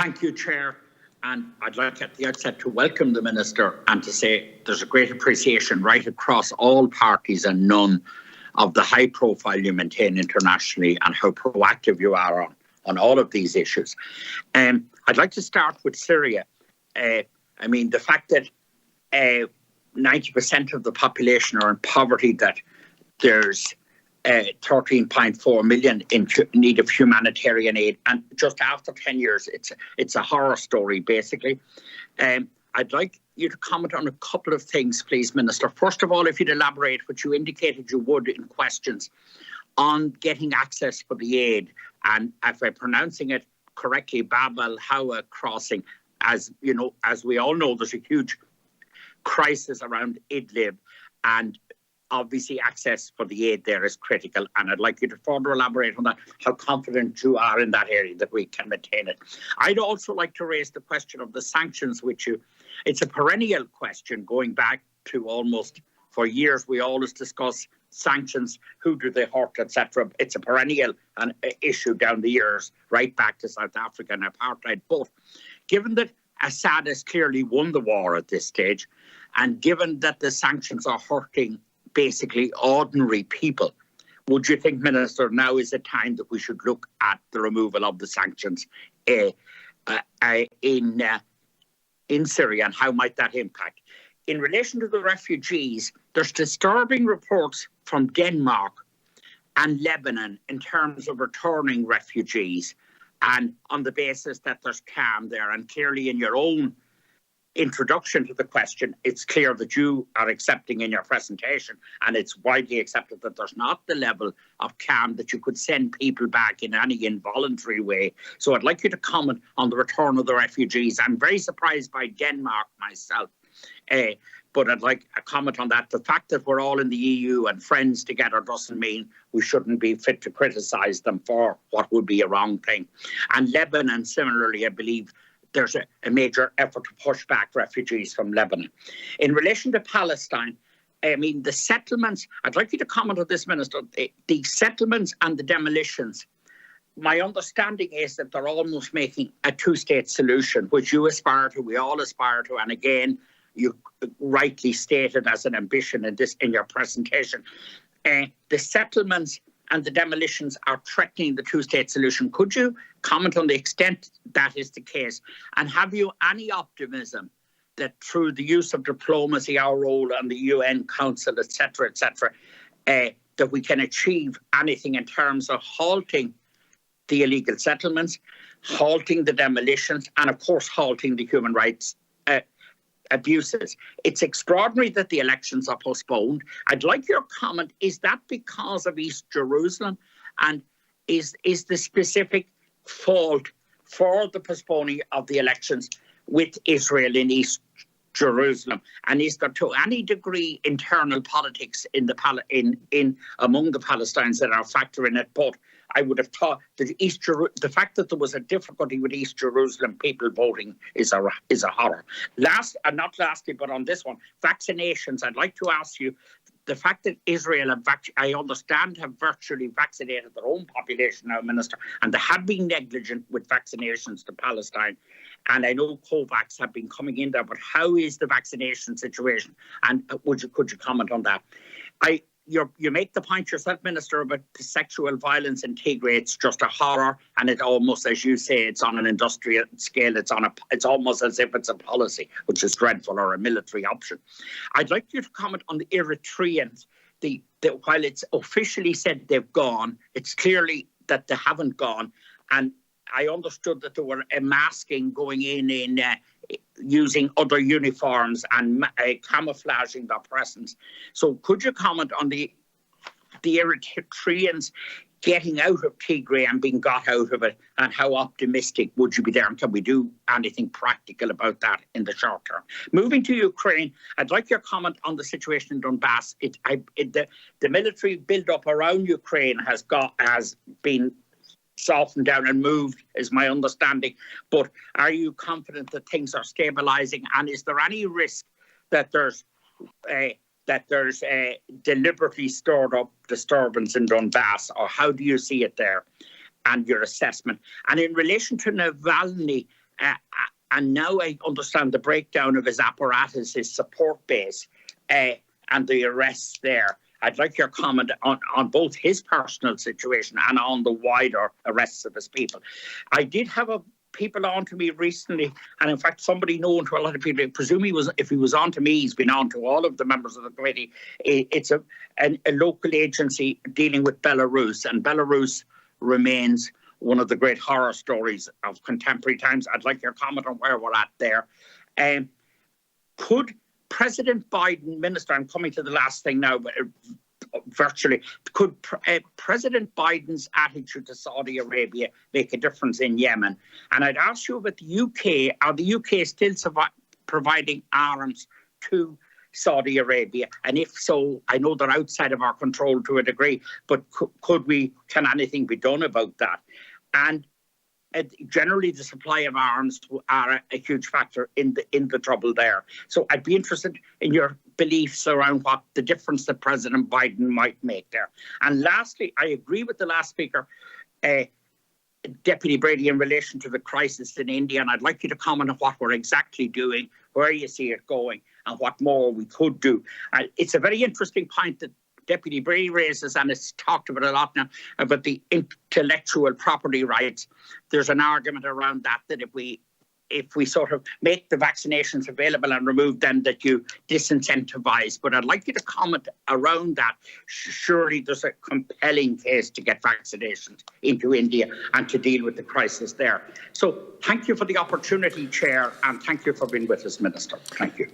Thank you, Chair. And I'd like at the outset to welcome the Minister and to say there's a great appreciation right across all parties and none of the high profile you maintain internationally and how proactive you are on all of these issues. I'd like to start with Syria. The fact that 90% of the population are in poverty, that there's 13.4 million in need of humanitarian aid, and just after 10 years, it's a horror story, basically. I'd like you to comment on a couple of things, please, Minister. First of all, if you'd elaborate what you indicated you would in questions on getting access for the aid, and if I'm pronouncing it correctly, Bab al-Hawa crossing. As you know, as we all know, there's a huge crisis around Idlib, and obviously access for the aid there is critical, and I'd like you to further elaborate on that, how confident you are in that area that we can maintain it. I'd also like to raise the question of the sanctions with you. It's a perennial question going back to almost for years. We always discuss sanctions, who do they hurt, etc. It's a perennial issue down the years, right back to South Africa and apartheid. But given that Assad has clearly won the war at this stage, and given that the sanctions are hurting basically ordinary people, would you think, Minister, now is the time that we should look at the removal of the sanctions in Syria, and how might that impact? In relation to the refugees, there's disturbing reports from Denmark and Lebanon in terms of returning refugees, and on the basis that there's calm there. And clearly in your own introduction to the question, it's clear that you are accepting in your presentation, and it's widely accepted, that there's not the level of calm that you could send people back in any involuntary way. So I'd like you to comment on the return of the refugees. I'm very surprised by Denmark myself, but I'd like a comment on that. The fact that we're all in the EU and friends together doesn't mean we shouldn't be fit to criticise them for what would be a wrong thing. And Lebanon, similarly, I believe there's a major effort to push back refugees from Lebanon. In relation to Palestine, the settlements, I'd like you to comment on this, Minister, the settlements and the demolitions. My understanding is that they're almost making a two-state solution, which you aspire to, we all aspire to, and again, you rightly stated as an ambition in your presentation. The settlements and the demolitions are threatening the two-state solution. Could you comment on the extent that is the case? And have you any optimism that through the use of diplomacy, our role on the UN Council, etc., that we can achieve anything in terms of halting the illegal settlements, halting the demolitions, and of course halting the human rights abuses? It's extraordinary that the elections are postponed. I'd like your comment. Is that because of East Jerusalem? And is the specific fault for the postponing of the elections with Israel in East Jerusalem? And is there to any degree internal politics in among the Palestinians that are factoring it? But I would have thought that the fact that there was a difficulty with East Jerusalem people voting is a horror. Last, and not lastly, but on this one, vaccinations. I'd like to ask you, the fact that Israel, I understand, have virtually vaccinated their own population now, Minister, and they have been negligent with vaccinations to Palestine. And I know COVAX have been coming in there, but how is the vaccination situation? And could you comment on that? You make the point yourself, Minister, about the sexual violence in Tigray. It's just a horror, and it almost, as you say, it's on an industrial scale. It's almost as if it's a policy, which is dreadful, or a military option. I'd like you to comment on the Eritreans. While it's officially said they've gone, it's clearly that they haven't gone. And I understood that they were masking, going in using other uniforms and camouflaging their presence. So could you comment on the Eritreans getting out of Tigray and being got out of it, and how optimistic would you be there? And can we do anything practical about that in the short term? Moving to Ukraine, I'd like your comment on the situation in Donbass. The military build-up around Ukraine has been softened down and moved, is my understanding. But are you confident that things are stabilising? And is there any risk that there's a deliberately stored up disturbance in Donbass, or how do you see it there and your assessment? And in relation to Navalny, and now I understand the breakdown of his apparatus, his support base, and the arrests there. I'd like your comment on both his personal situation and on the wider arrests of his people. I did have people on to me recently, and in fact somebody known to a lot of people. I presume if he was on to me, he's been on to all of the members of the committee. It's a local agency dealing with Belarus, and Belarus remains one of the great horror stories of contemporary times. I'd like your comment on where we're at there. Could President Biden, Minister, I'm coming to the last thing now, but virtually, could President Biden's attitude to Saudi Arabia make a difference in Yemen? And I'd ask you about the UK. Are the UK still providing arms to Saudi Arabia? And if so, I know they're outside of our control to a degree, but can anything be done about that? And generally, the supply of arms are a huge factor in the trouble there. So I'd be interested in your beliefs around what the difference that President Biden might make there. And lastly, I agree with the last speaker, Deputy Brady, in relation to the crisis in India, and I'd like you to comment on what we're exactly doing, where you see it going, and what more we could do. It's a very interesting point that Deputy Brady raises, and it's talked about a lot now, about the intellectual property rights. There's an argument around that if we sort of make the vaccinations available and remove them, that you disincentivize. But I'd like you to comment around that. Surely there's a compelling case to get vaccinations into India and to deal with the crisis there. So thank you for the opportunity, Chair, and thank you for being with us, Minister. Thank you.